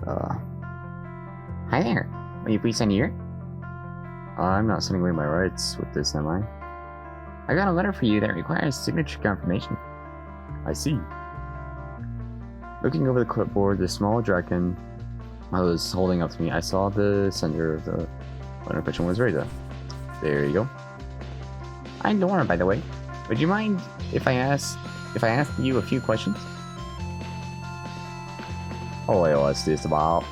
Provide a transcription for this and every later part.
Hi there. Will you please sign here? I'm not sending away my rights with this, am I? I got a letter for you that requires signature confirmation. I see. Looking over the clipboard, the small dragon I was holding up to me, I saw the sender of the letter which was Reza. There you go. I'm Nora, by the way. Would you mind if I asked you a few questions? Oh, wait, what's this about?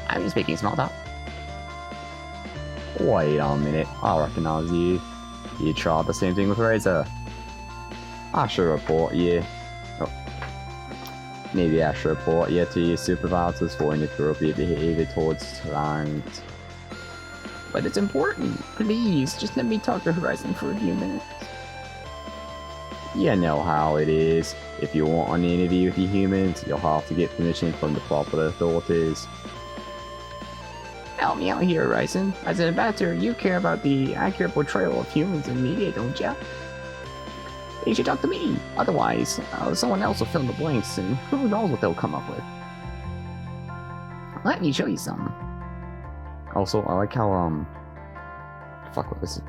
I'm just making small talk. Wait a minute, I recognize you. You tried the same thing with Razor. I should report you. Oh. Maybe I should report you to your supervisors for inappropriate behavior towards clients. But it's important. Please, just let me talk to Horizon for a few minutes. You know how it is. If you want an interview with the humans, you'll have to get permission from the proper authorities. Help me out here, Horizon. As an ambassador, you care about the accurate portrayal of humans in media, don't ya? You should talk to me. Otherwise, someone else will fill in the blanks, and who knows what they'll come up with. Let me show you something. Also, I like how, fuck, what is it?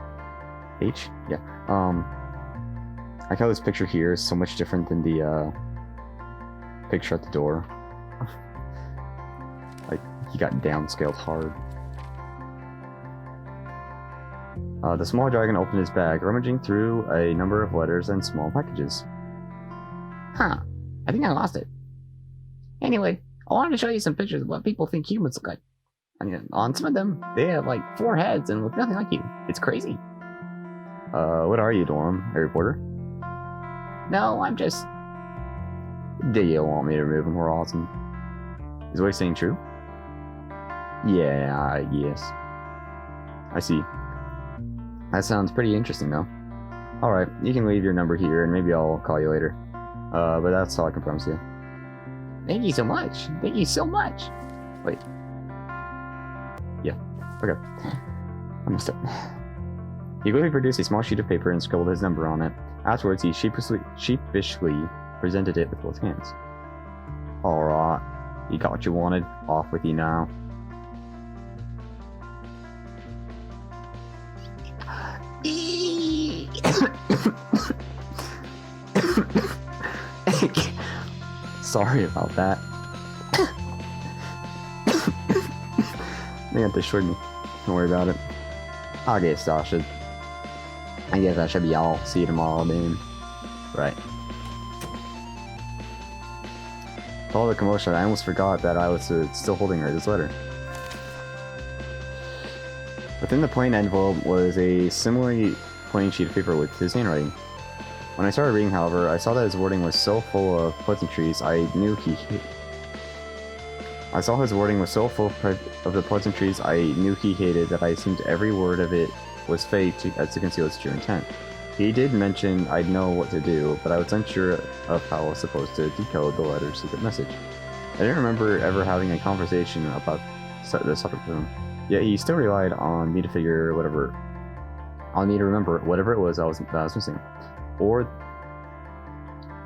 H? Yeah. I like how this picture here is so much different than the, picture at the door. Like, he got downscaled hard. The small dragon opened his bag, rummaging through a number of letters and small packages. Huh. I think I lost it. Anyway, I wanted to show you some pictures of what people think humans look like. I mean, on some of them, they have like 4 heads and look nothing like you. It's crazy. What are you, Dorm? A reporter? No, I'm just... Do you want me to remove him? We're awesome. Is what he's saying true? Yeah, I guess. I see. That sounds pretty interesting, though. Alright, you can leave your number here, and maybe I'll call you later. But that's all I can promise you. Thank you so much! Thank you so much! Wait. Yeah, okay. I messed up. He quickly produced a small sheet of paper and scribbled his number on it. Afterwards, he sheepishly presented it with both hands. Alright, you got what you wanted. Off with you now. Sorry about that. They got destroyed me. Don't worry about it. I guess I should be all. See you tomorrow then. Right. With all the commotion, I almost forgot that I was still holding her this letter. Within the plain envelope was a similarly plain sheet of paper with his handwriting. When I started reading, however, I saw that his wording was so full of pleasantries I knew he hated that I assumed every word of it was fake as to conceal its true intent. He did mention I'd know what to do, but I was unsure of how I was supposed to decode the letter's secret message. I didn't remember ever having a conversation about the subject with him, yet he still relied on me to remember whatever it was that I was missing. Or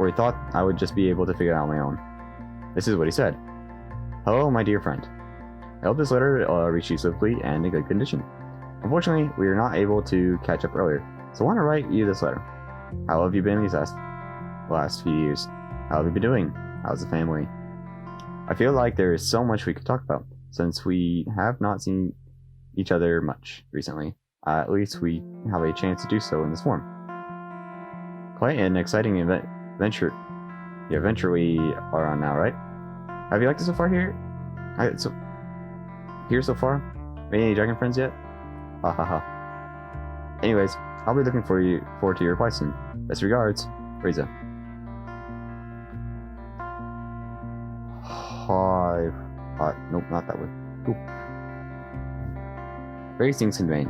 he thought I would just be able to figure it out on my own. This is what he said. Hello, my dear friend. I hope this letter reached you swiftly and in good condition. Unfortunately, we were not able to catch up earlier, so I want to write you this letter. How have you been these last few years? How have you been doing? How's the family? I feel like there is so much we could talk about, since we have not seen each other much recently. At least we have a chance to do so in this form. Quite an exciting adventure we are on now, right? Have you liked it so far here? So far? Made any dragon friends yet? Ha ha ha. Anyways, I'll be looking forward to your reply soon. Best regards, Reza. Hi. Nope, not that way. Ooh. Various things in vain.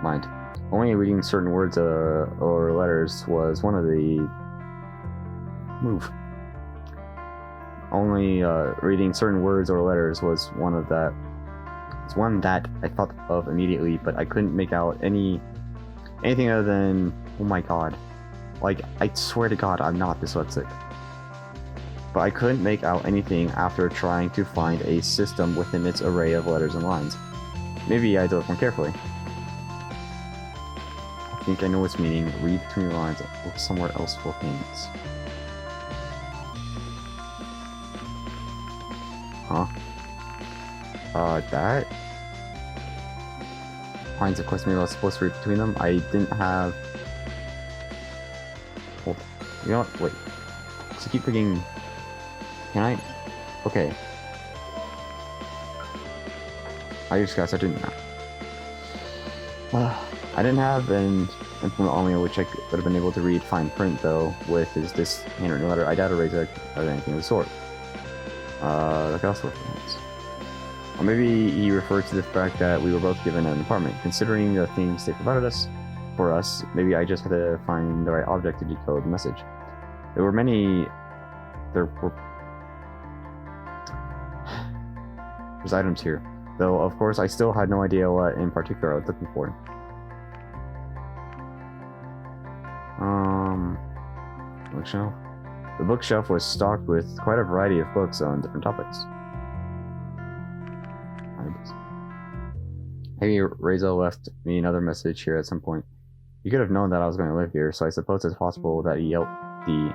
Mind. Only reading certain words or letters was one of the... Move. Only reading certain words or letters was one of that. It's one that I thought of immediately, but I couldn't make out anything other than, oh my god. Like, I swear to god, I'm not dyslexic. but I couldn't make out anything after trying to find a system within its array of letters and lines. Maybe I had to look more carefully. I think I know its meaning. Read between the lines. Look somewhere else for hints. Huh? That? Lines of course maybe I was supposed to read between them. I didn't have... Hold. You know what? Wait. So keep forgetting... Can I? Okay. I just got started now. I didn't have an implement on me which I would have been able to read fine print though with this handwritten letter. I doubt a razor or anything of the sort. Look elsewhere for hints. Or maybe he referred to the fact that we were both given an apartment. Considering the things they provided us, for us, maybe I just had to find the right object to decode the message. There were there's items here, though of course I still had no idea what in particular I was looking for. Bookshelf. The bookshelf was stocked with quite a variety of books on different topics. Maybe Reza left me another message here at some point. He could have known that I was going to live here, so I suppose it's possible that he helped the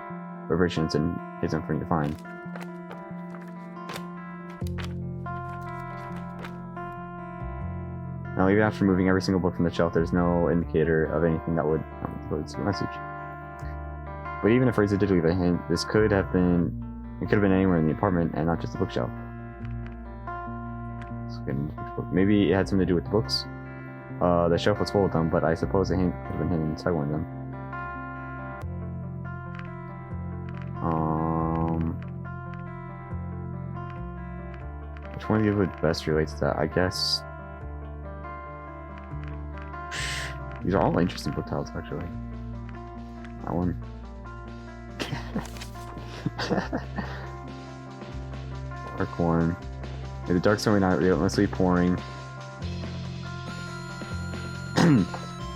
revisions and isn't for me to find. Now, even after moving every single book from the shelf, there's no indicator of anything that would include the message. But even if Reza did leave a hint, it could have been anywhere in the apartment and not just the bookshelf. Maybe it had something to do with the books. The shelf was full of them, but I suppose the hint could have been hidden inside one of them. Which one of you would best relate to that? I guess... These are all interesting book titles, actually. That one. Dark one. May the dark stormy night relentlessly pouring.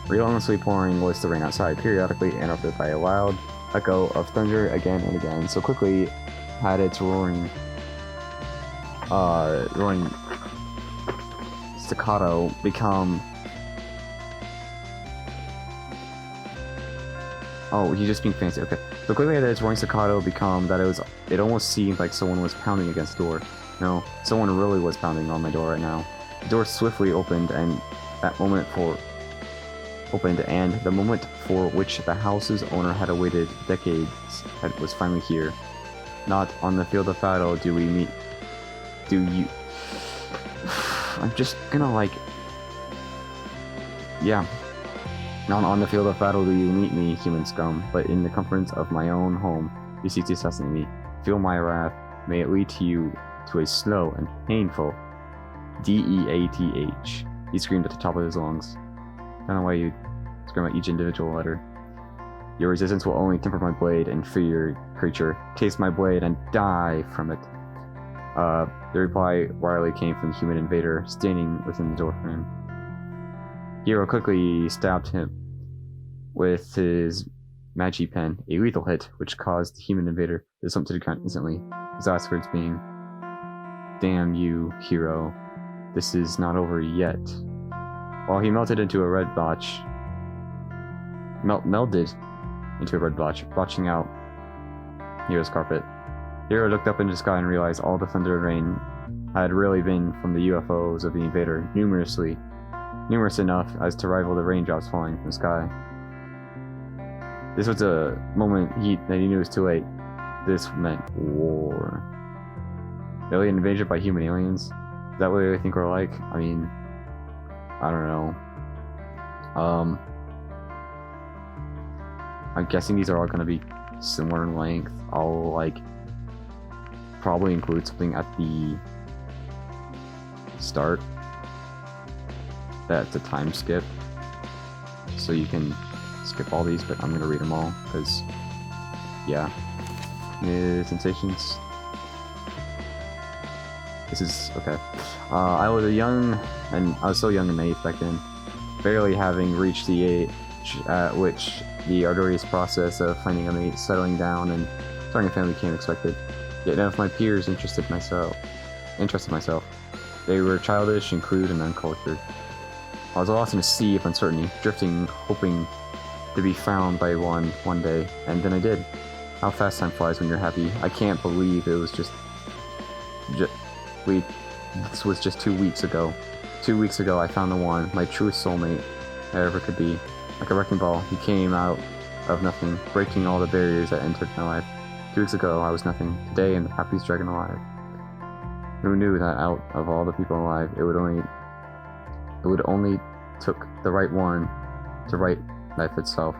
Relentlessly pouring was the rain outside, periodically interrupted by a loud echo of thunder again and again. So quickly had its roaring staccato become... Oh, he's just being fancy. Okay. So quickly had its roaring staccato become that it almost seemed like someone was pounding against the door. No, someone really was pounding on my door right now. The door swiftly opened, and the moment for which the house's owner had awaited decades was finally here. Not on the field of battle do we meet. Do you? I'm just gonna like. Yeah. Not on the field of battle do you meet me, human scum, but in the comforts of my own home you seek to assassinate me. Feel my wrath. May it lead to you to a slow and painful death. He screamed at the top of his lungs. I don't know why you scream at each individual letter. Your resistance will only temper my blade, inferior creature. Taste my blade and die from it. The reply wirily came from the human invader standing within the doorframe. Hero quickly stabbed him with his magi pen, a lethal hit which caused the human invader to slump to the ground instantly. His last words being, "Damn you, hero. This is not over yet." While he melded into a red blotch, blotching out Hero's carpet. Hero looked up into the sky and realized all the thunder and rain had really been from the UFOs of the invader, numerous enough as to rival the raindrops falling from the sky. This was a moment that he knew was too late. This meant war. Alien invasion by human aliens? Is that what they think we're like? I mean, I don't know. I'm guessing these are all going to be similar in length. I'll like probably include something at the start that's a time skip, so you can skip all these, but I'm gonna read them all because yeah. Sensations. This is okay. I was so young and naive back then, barely having reached the age at which the arduous process of finding a mate, settling down, and starting a family became expected. Yet none of my peers interested myself. They were childish and crude and uncultured. I was lost in a sea of uncertainty, drifting, hoping to be found by one day, and then I did. How fast time flies when you're happy. I can't believe it was just this was just 2 weeks ago. 2 weeks ago I found the one, my truest soulmate I ever could be. Like a wrecking ball, he came out of nothing, breaking all the barriers that entered my life. 2 weeks ago I was nothing. Today I'm the happiest dragon alive. Who knew that out of all the people alive, it would only took the right one to write life itself.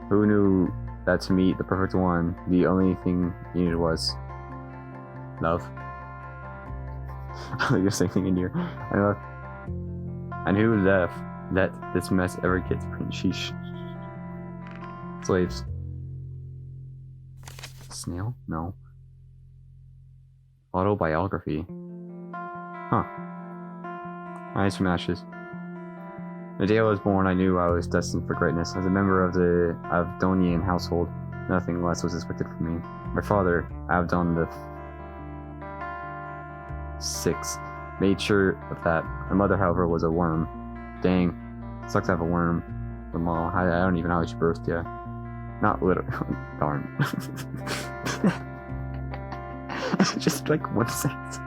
Who knew that to meet the perfect one, the only thing you needed was love? You're saying thing in here. And who let this mess ever get to print? Sheesh. Slaves. Snail? No. Autobiography. Huh. Rise from ashes. The day I was born, I knew I was destined for greatness. As a member of the Avdonian household, nothing less was expected from me. My father, Avdon the Sixth, made sure of that. My mother, however, was a worm. Dang. Sucks to have a worm. I don't even know how she birthed yet. Not literally. Darn. Just like 1 second.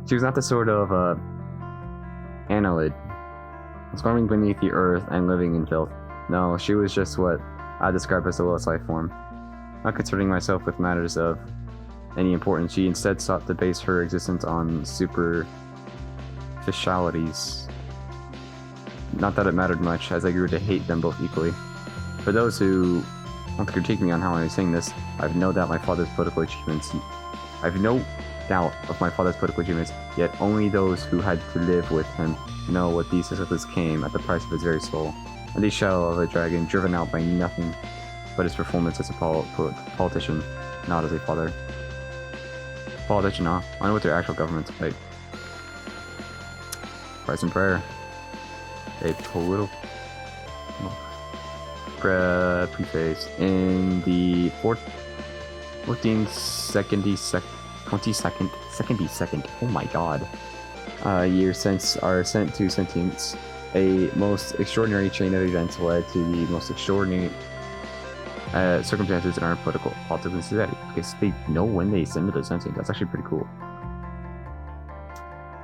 She was not the sort of annelid, swarming beneath the earth and living in filth. No, she was just what I describe as the lowest life form. Not concerning myself with matters of any importance, she instead sought to base her existence on superficialities. Not that it mattered much, as I grew to hate them both equally. For those who want to critique me on how I'm saying this, I have no doubt my father's political achievements. Yet only those who had to live with him know what these successes came at the price of his very soul. And the shell of a dragon driven out by nothing but his performance as a politician, not as a father. Politician, huh? I wonder what their actual government's like. Price and prayer. A political preface. In the 22nd, oh my god, year since our ascent to sentience, a most extraordinary chain of events led to the most extraordinary circumstances in our politics and society. Okay, so they know when they ascended to sentience. That's actually pretty cool.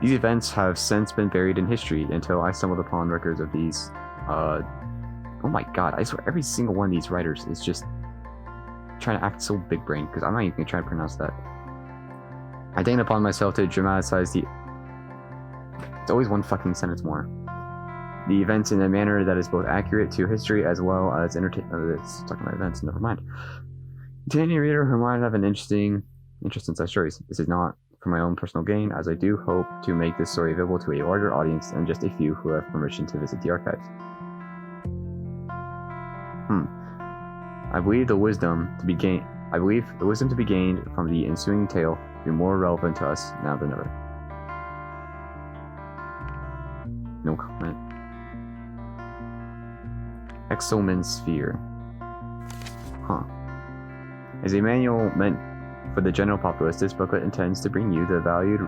These events have since been buried in history until I stumbled upon records of these. Oh my god, I swear every single one of these writers is just trying to act so big brain, because I'm not even gonna try to pronounce that. I deigned upon myself to dramatize the... It's always one fucking sentence more. The events in a manner that is both accurate to history as well as entertaining. It's talking about events, never mind. To any reader who might have an interest in such stories, this is not for my own personal gain, as I do hope to make this story available to a larger audience than just a few who have permission to visit the archives. I believe the wisdom to be gained from the ensuing tale to be more relevant to us now than ever. No comment. Exoman Sphere. Huh. As a manual meant for the general populace, this booklet intends to bring you, the valued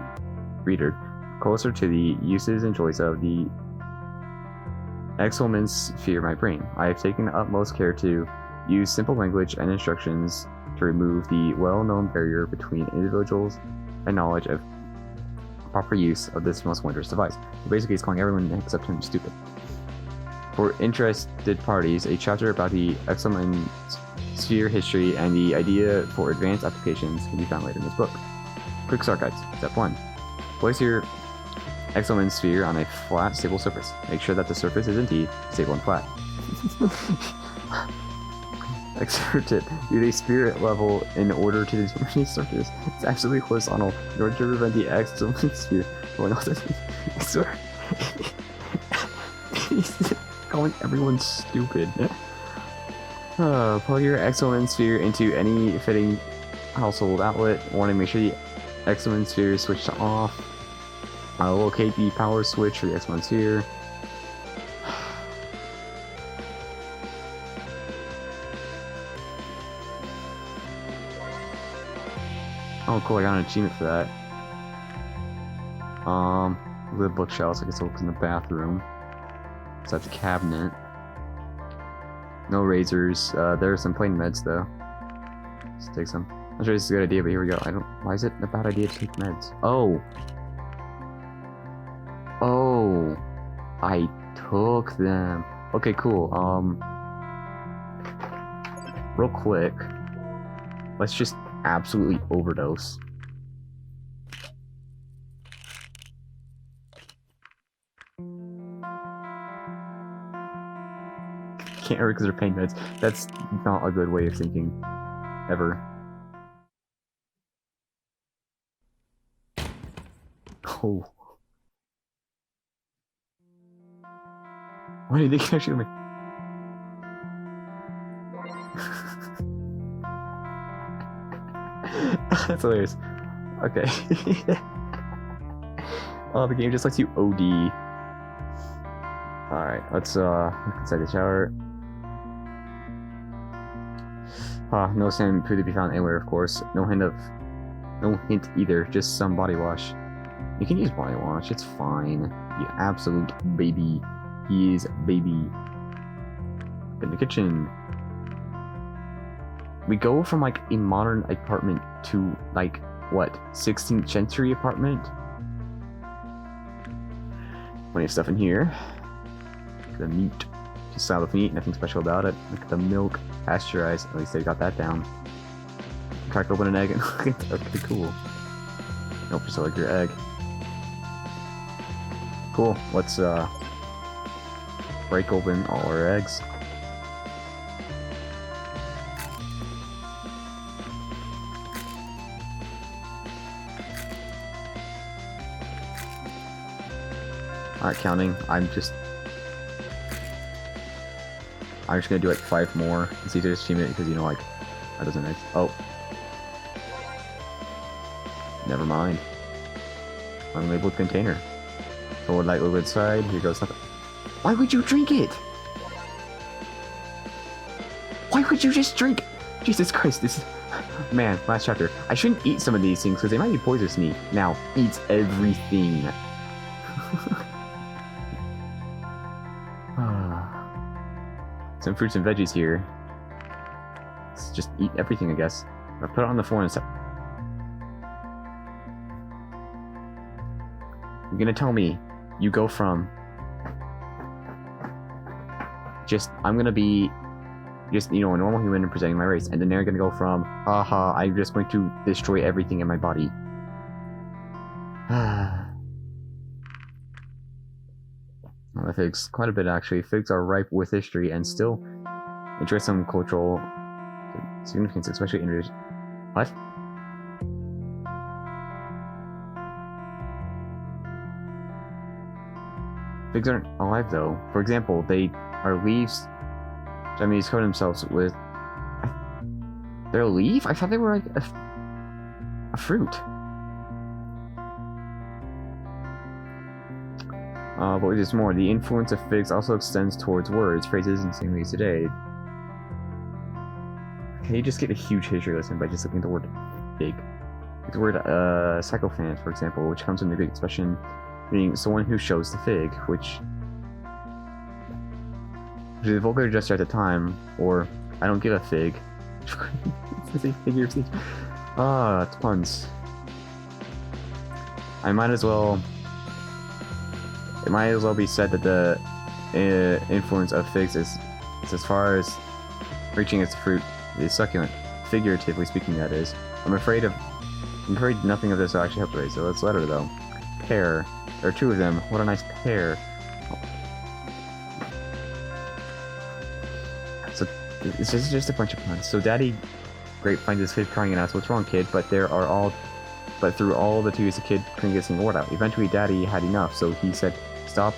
reader, closer to the uses and joys of the Exoman Sphere might bring. I have taken the utmost care to use simple language and instructions to remove the well-known barrier between individuals and knowledge of proper use of this most wondrous device. So basically, it's calling everyone except him stupid. For interested parties, a chapter about the Exoman Sphere history and the idea for advanced applications can be found later in this book. Quick start guides. Step 1. Place your Exoman Sphere on a flat, stable surface. Make sure that the surface is indeed stable and flat. Exert it at a spirit level in order to determine the surface. It's absolutely horizontal in order to prevent the Exoman Sphere going off the swear. He's calling everyone stupid. Plug your Exoman Sphere into any fitting household outlet. Want to make sure the Exoman Sphere is switched off. Locate the power switch for the Exoman Sphere. Oh, cool! I got an achievement for that. The bookshelves. I guess I'll look in the bathroom. So that's a cabinet. No razors. There are some plain meds though. Let's take some. I'm not sure this is a good idea, but here we go. I don't. Why is it a bad idea to take meds? Oh. Oh. I took them. Okay, cool. Real quick. Let's just absolutely overdose. Can't hurt because they're pain meds. That's not a good way of thinking. Ever. Oh. Why did they shoot me? That's hilarious. Okay. Oh, the game just lets you OD. Alright, let's look inside the shower. No shampoo to be found anywhere, of course. No hint either, just some body wash. You can use body wash, it's fine. You absolute baby. He is baby. In the kitchen. We go from like a modern apartment to like what, 16th century apartment? Plenty of stuff in here. The meat. Just solid meat, nothing special about it. Look at the milk, pasteurized. At least they got that down. Crack open an egg and okay, cool. Nope, just like your egg. Cool. Let's break open all our eggs. Alright, counting. I'm just gonna do like 5 more. It's easier to stream it because you know, like, that doesn't make. Oh, never mind. Unlabeled container. Forward light liquid side. Here goes nothing. Why would you drink it? Why would you just drink? Jesus Christ! This is... Man, last chapter. I shouldn't eat some of these things because they might be poisonous to me. Now, eats everything. Some fruits and veggies here. Let's just eat everything, I guess. I'll put it on the floor and stuff. You're gonna tell me you go from just, I'm gonna be just, you know, a normal human and presenting my race, and then they're gonna go from, haha, I'm just going to destroy everything in my body. The figs, quite a bit actually. Figs are ripe with history and still enjoy some cultural significance, especially in religion. What? Figs aren't alive though. For example, they are leaves. Japanese coat themselves with. They're a leaf? I thought they were like a fruit. But there's more. The influence of figs also extends towards words, phrases, and similes today. Can you just get a huge history lesson by just looking at the word fig? Like the word sycophant, for example, which comes from the Greek expression meaning someone who shows the fig, which is a vulgar gesture at the time, or I don't give a fig. It's a figure of speech. Ah, it's puns. It might as well be said that the influence of figs is as far as reaching its fruit is succulent. Figuratively speaking, that is. I'm afraid nothing of this will actually help the race, so let's let her though. Pear. There are 2 of them. What a nice pair. So it's just a bunch of puns. So Daddy Grape finds his kid crying and asks, "What's wrong, kid?" But through all the tears, the kid couldn't get a single word out. Eventually, Daddy had enough, so he said, "Stop.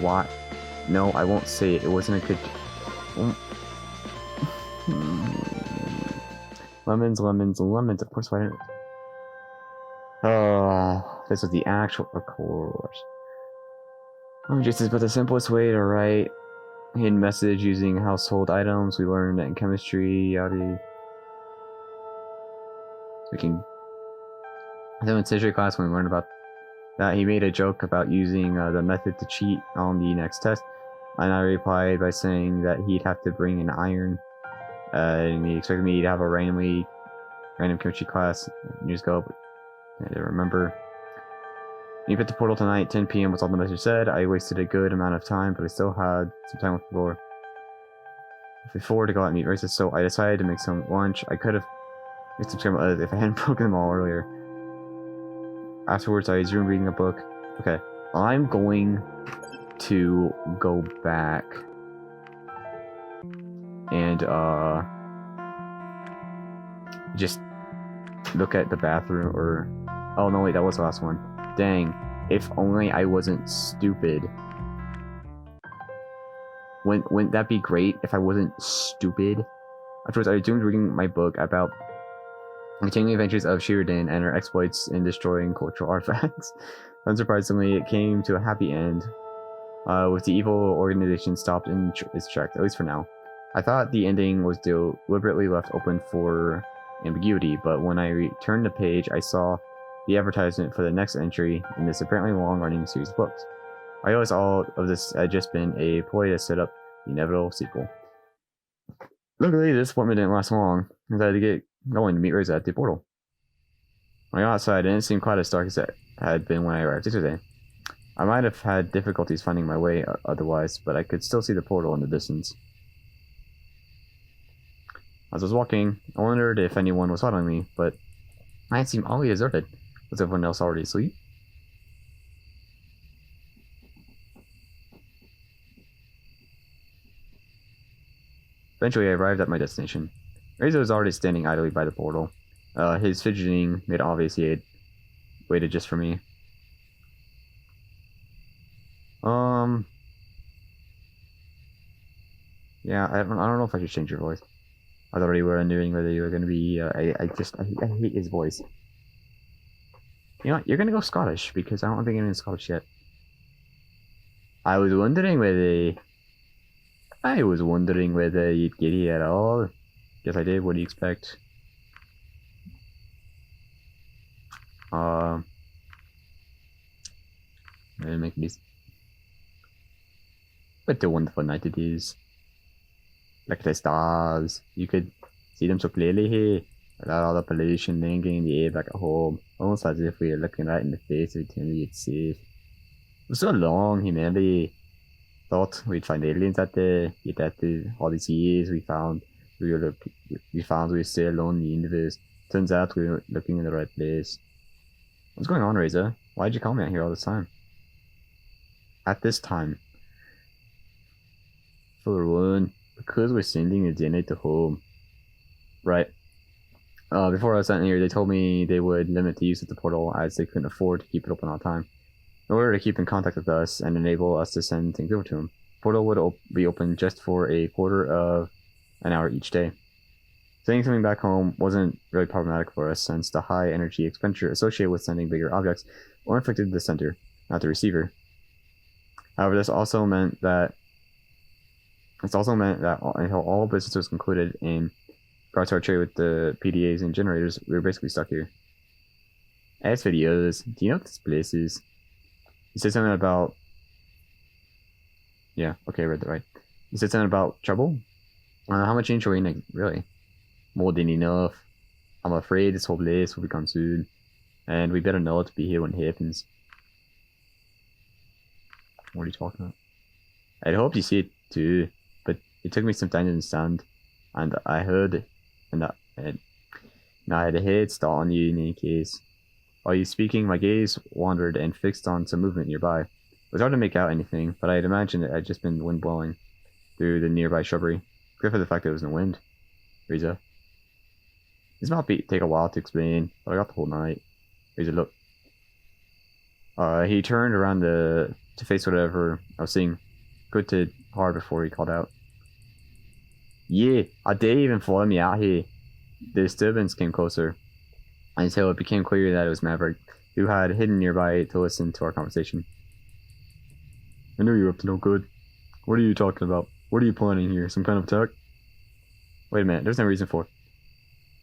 What? No, I won't say it. It wasn't a good." Lemons, lemons, lemons. Of course, why didn't? This was the actual, of course. Just is but the simplest way to write hidden message using household items. We learned that in chemistry. We can So in history class, when we learned about that, he made a joke about using the method to cheat on the next test, and I replied by saying that he'd have to bring an iron, and he expected me to have a random chemistry class years ago, but I didn't remember. When you hit the portal tonight, 10 p.m. was all the message said. I wasted a good amount of time, but I still had some time before to go out and meet races, so I decided to make some lunch. I could have made some scrambled eggs if I hadn't broken them all earlier. Afterwards, I resumed reading a book. Okay, I'm going to go back and just look at the bathroom, or oh no, wait, that was the last one. Dang, if only I wasn't stupid. Wouldn't that be great if I wasn't stupid? Afterwards, I resumed reading my book about the continuing adventures of Sheridan and her exploits in destroying cultural artifacts. Unsurprisingly, it came to a happy end, with the evil organization stopped in its tracks, at least for now. I thought the ending was deliberately left open for ambiguity, but when I returned the page, I saw the advertisement for the next entry in this apparently long-running series of books. I realized all of this had just been a ploy to set up the inevitable sequel. Luckily, this appointment didn't last long, as I had to get going to meet Reza at the portal. When I got outside, it didn't seem quite as dark as it had been when I arrived yesterday. I might have had difficulties finding my way otherwise, but I could still see the portal in the distance. As I was walking, I wondered if anyone was following me, but I seemed oddly deserted. Was everyone else already asleep? Eventually, I arrived at my destination. Reza was already standing idly by the portal. His fidgeting made it obvious he had waited just for me. Yeah, I don't know if I should change your voice. I was already wondering whether you were going to be, I hate his voice. You know what, you're going to go Scottish, because I don't think anyone's Scottish yet. I was wondering whether you'd get here at all. Guess I did, what do you expect? Make this. What a wonderful night it is. Look at the stars. You could see them so clearly here. Without all the pollution lingering in the air back at home. Almost as if we were looking right in the face of eternity itself. For so long, humanity thought we'd find aliens out there. Yet after all these years, we found we were still alone in the universe. Turns out we were looking in the right place. What's going on, Reza? Why'd you call me out here all this time? At this time. For one, because we're sending a generator home. Right. Before I was sent here, they told me they would limit the use of the portal as they couldn't afford to keep it open all the time. In order to keep in contact with us and enable us to send things over to them, the portal would be open just for a quarter of an hour each day. Sending something back home wasn't really problematic for us since the high energy expenditure associated with sending bigger objects only affected the sender, not the receiver. However, this also meant that until all business was concluded in regards to our trade with the PDAs and generators, we were basically stuck here. As for the others, do you know what this place is? You said something about... Yeah, okay, I read that right. You said something about trouble? How much injury, really? More than enough. I'm afraid this whole place will become soon, and we better not be here when it happens. What are you talking about? I'd hoped you see it too, but it took me some time to understand, and I heard it, and I had a head start on you in any case. While you speaking, my gaze wandered and fixed on some movement nearby. It was hard to make out anything, but I had imagined it had just been the wind blowing through the nearby shrubbery, except for the fact that it was no wind. Reza. This might take a while to explain, but I got the whole night. Reza, look. He turned around to face whatever I was seeing. Good to hard before he called out. Yeah, I dare even follow me out here. The disturbance came closer, until it became clear that it was Maverick, who had hidden nearby to listen to our conversation. I knew you were up to no good. What are you talking about? What are you planning here? Some kind of attack? Wait a minute, there's no reason for it.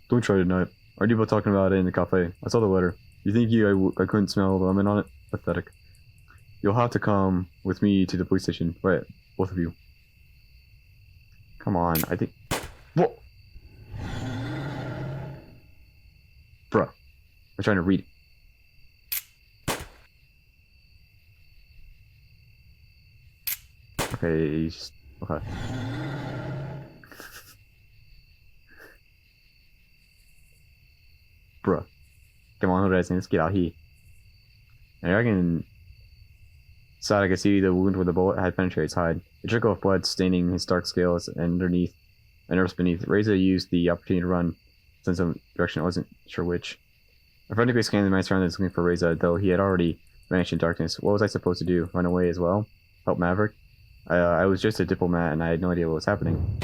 Don't try tonight. Aren't you both talking about it in the cafe? I saw the letter. You think I couldn't smell the lemon on it? Pathetic. You'll have to come with me to the police station. Wait, both of you. Come on, I think... Whoa! Bruh. I'm trying to read. Okay, okay. Bruh. Come on, let's get out here. And I can... Inside, I could see the wound where the bullet had penetrated his hide. A trickle of blood staining his dark scales and underneath, and nerves beneath. Reza used the opportunity to run, since some direction I wasn't sure which. I frantically scanned my surroundings looking for Reza, though he had already vanished in darkness. What was I supposed to do? Run away as well? Help Maverick? I was just a diplomat, and I had no idea what was happening.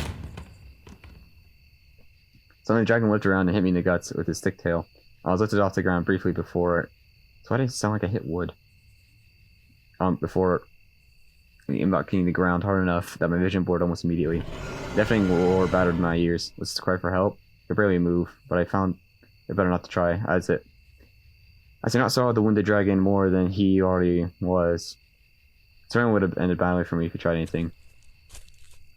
Suddenly, the dragon whipped around and hit me in the guts with his thick tail. I was lifted off the ground briefly before... So why did it sound like I hit wood? Before about hitting the ground hard enough that my vision blurred almost immediately. Deafening roar battered my ears. Was this a cry for help? I could barely move, but I found it better not to try. I did not saw the wounded dragon more than he already was. It certainly would have ended badly for me if he tried anything.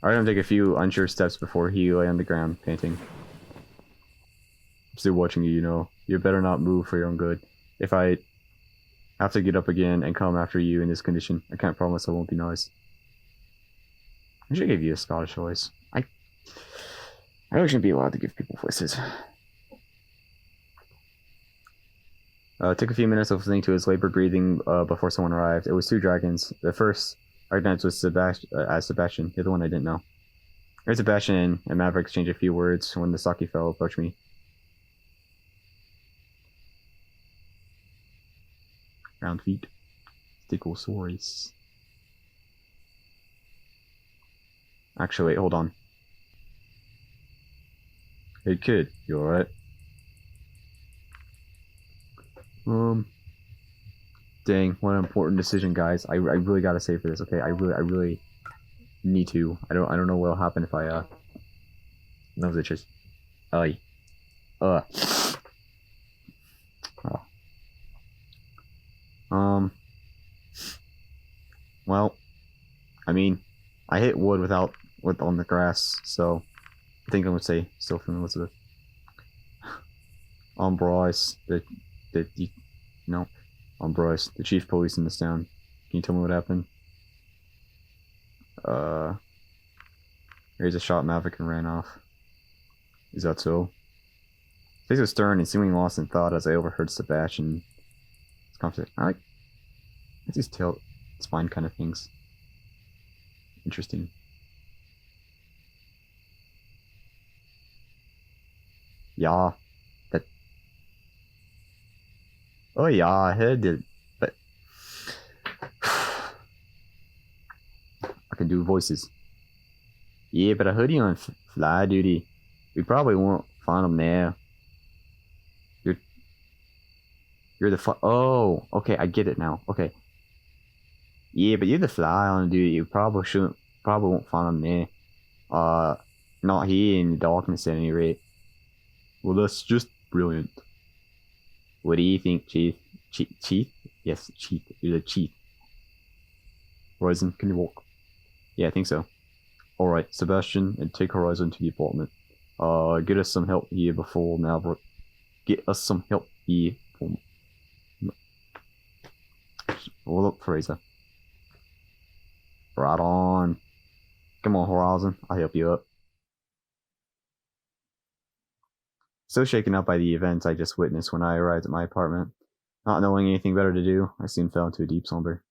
I heard him take a few unsure steps before he lay on the ground, panting. I'm still watching you, you know. You better not move for your own good. If I have to get up again and come after you in this condition, I can't promise I won't be nice. I should give you a Scottish voice. I really shouldn't be allowed to give people voices. It took a few minutes of listening to his labored breathing before someone arrived. It was two dragons. The first I recognized was Sebastian, the other one I didn't know. Here's Sebastian and Maverick exchanged a few words when the stocky fellow approached me. Round feet. Stegosaurus. Actually, wait, hold on. Hey kid, you alright? Dang, what an important decision, guys. I really gotta save for this, okay? I really need to. I don't know what'll happen if I nose itches. Oh. Well, I mean, I hit wood on the grass, so I think I would say still from Elizabeth. Bryce, Bryce, the chief police in this town. Can you tell me what happened? Here's a shot Maverick and ran off. Is that so? His face was stern and seemingly lost in thought as I overheard Sebastian's conversation. I like these tail spine kind of things. Interesting. Yeah. That. Oh yeah, I heard it. But I can do voices. Yeah, but I heard you on fly duty. We probably won't find him there. You're the oh, okay, I get it now. Okay. Yeah, but you're the fly on duty. You probably won't find him there. Not here in the darkness at any rate. Well, that's just brilliant. What do you think, Chief? Chief? Yes, Chief. You're the Chief. Horizon, can you walk? Yeah, I think so. Alright, Sebastian, and take Horizon to the apartment. Get us some help here before Maverick. Get us some help here before... Well, look, Fraser. Right on. Come on, Horizon. I'll help you up. So shaken up by the events I just witnessed when I arrived at my apartment. Not knowing anything better to do, I soon fell into a deep slumber.